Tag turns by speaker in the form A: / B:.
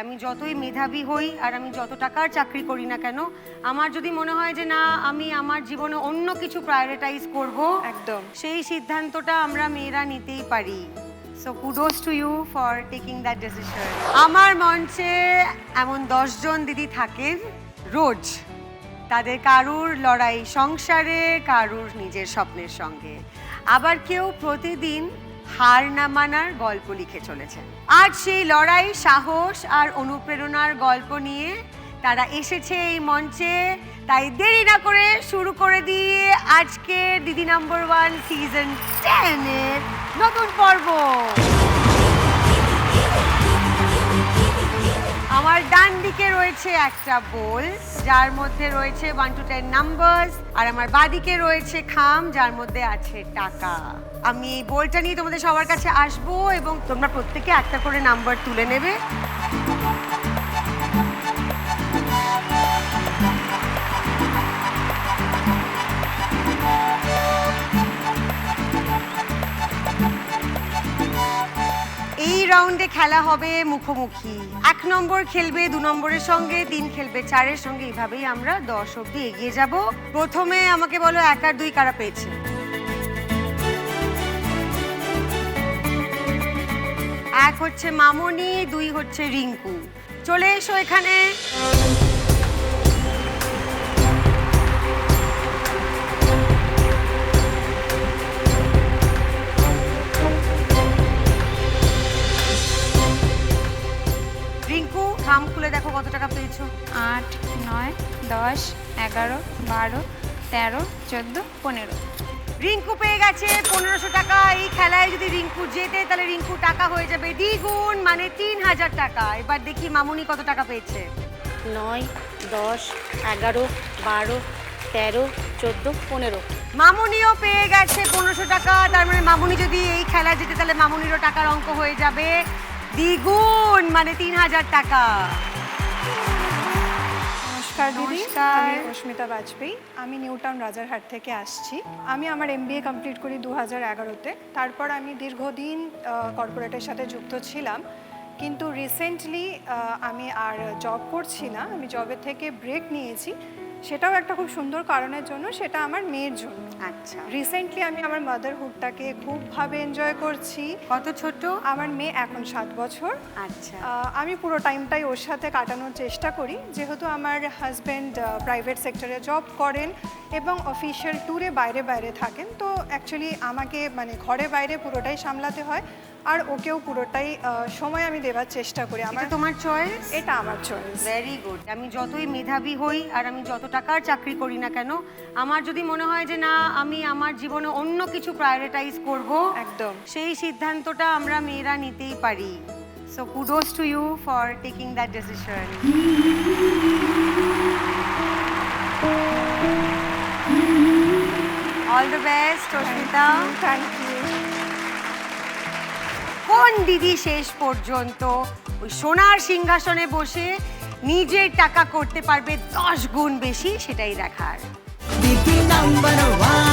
A: আমি যতই মেধাবী হই আর আমি যত টাকার চাকরি করি না কেন, আমার যদি মনে হয় যে না আমি আমার জীবনে অন্য কিছু প্রায়োরিটাইজ করব,
B: একদম।
A: সেই সিদ্ধান্তটা আমরা মেয়েরা নিতেই পারি। So kudos to you for taking that decision. আমার মঞ্চে এমন 10 জন দিদি থাকেন রোজ, তাদের কারুর লড়াই সংসারে, কারুর নিজের স্বপ্নের সঙ্গে, আবার কেউ প্রতিদিন হার না মানার গল্প লিখে চলেছেন। আজ সেই লড়াই, সাহস আর অনুপ্রেরণার গল্প নিয়ে তারা এসেছে এই মঞ্চে। তাই দেরি না করে শুরু করে দিয়ে আজকে দিদি নাম্বার 1 সিজন 10 এর নতুন পর্ব। আমার ডান দিকে রয়েছে একটা বোল যার মধ্যে রয়েছে 1 to 10 নাম্বারস, আর আমার বাঁদিকে রয়েছে খাম যার মধ্যে আছে টাকা। আমি এই বোলটা নিয়ে তোমাদের সবার কাছে আসবো এবং তোমরা প্রত্যেকে একটা করে নাম্বার তুলে নেবে। এই রাউন্ডে খেলা হবে মুখোমুখি। 1 নম্বর খেলবে 2 নম্বরের সঙ্গে, 3 খেলবে 4 এর সঙ্গে, এইভাবেই আমরা 10 অবধি এগিয়ে যাব। প্রথমে আমাকে বলো 1 আর 2 কারা পেয়েছে? 1 হচ্ছে মামনি, 2 হচ্ছে রিঙ্কু। চলে এসো এখানে। রিঙ্কু, খাম খুলে দেখো কত টাকা পেয়েছো।
C: 8, 9, 10, 11, 12, 13, 14, 15।
A: রিঙ্কু পেয়ে গেছে 1500 টাকা। এই খেলায় যদি রিঙ্কু জেতে তাহলে রিঙ্কু টাকা হয়ে যাবে দ্বিগুণ, মানে 3000 টাকা। এবার দেখি মামুনি কত টাকা পেয়েছে।
D: 9, 10, 11, 12, 13, 14, 15।
A: মামুনিও পেয়ে গেছে 1500 টাকা। তার মানে মামুনি যদি এই খেলা জেতে তাহলে মামুনিরও টাকার অঙ্ক হয়ে যাবে দ্বিগুণ, মানে 3000 টাকা।
B: নমস্কার দিদি,
A: নমস্কার।
B: আমি অস্মিতা বাজপেয়ী। আমি নিউ টাউন রাজারহাট থেকে আসছি। আমি আমার MBA কমপ্লিট করি 2011-তে। তারপর আমি দীর্ঘদিন কর্পোরেটের সাথে যুক্ত ছিলাম, কিন্তু রিসেন্টলি আমি আর জব করছি না। আমি জবের থেকে ব্রেক নিয়েছি, সেটাও একটা খুব সুন্দর কারণের জন্য, সেটা আমার মেয়ের জন্য।
A: আচ্ছা,
B: রিসেন্টলি আমি আমার মাদারহুডটাকে খুবভাবে এনজয় করছি।
A: কত ছোট?
B: আমার মেয়ে এখন 7 বছর।
A: আচ্ছা,
B: আমি পুরো টাইমটাই ওর সাথে কাটানোর চেষ্টা করি, যেহেতু আমার হাজব্যান্ড প্রাইভেট সেক্টরে জব করেন এবং অফিসিয়াল ট্যুরে বাইরে বাইরে থাকেন। তো অ্যাকচুয়ালি আমাকে মানে ঘরে বাইরে পুরোটাই সামলাতে হয়, আর ওকেও পুরোটাই সময় আমি দেওয়ার চেষ্টা করি।
A: এটা তোমার চয়েস?
B: এটা আমার চয়েস।
A: Very good. আমি যতই মেধাবী হই আর আমি যত টাকার চাকরি করি না কেন, আমার যদি মনে হয় যে না আমি আমার জীবনে অন্য কিছু প্রায়োরিটাইজ করব,
B: একদম।
A: সেই সিদ্ধান্তটা আমরা মেয়েরা নিতেই পারি। So kudos to you for taking that decision. All the best Asmita.
B: Thank you.
A: কোন দিদি শেষ পর্যন্ত ওই সোনার সিংহাসনে বসে নিজের টাকা করতে পারবে 10 গুণ বেশি, সেটাই দেখার।
E: দিদি নাম্বার 1।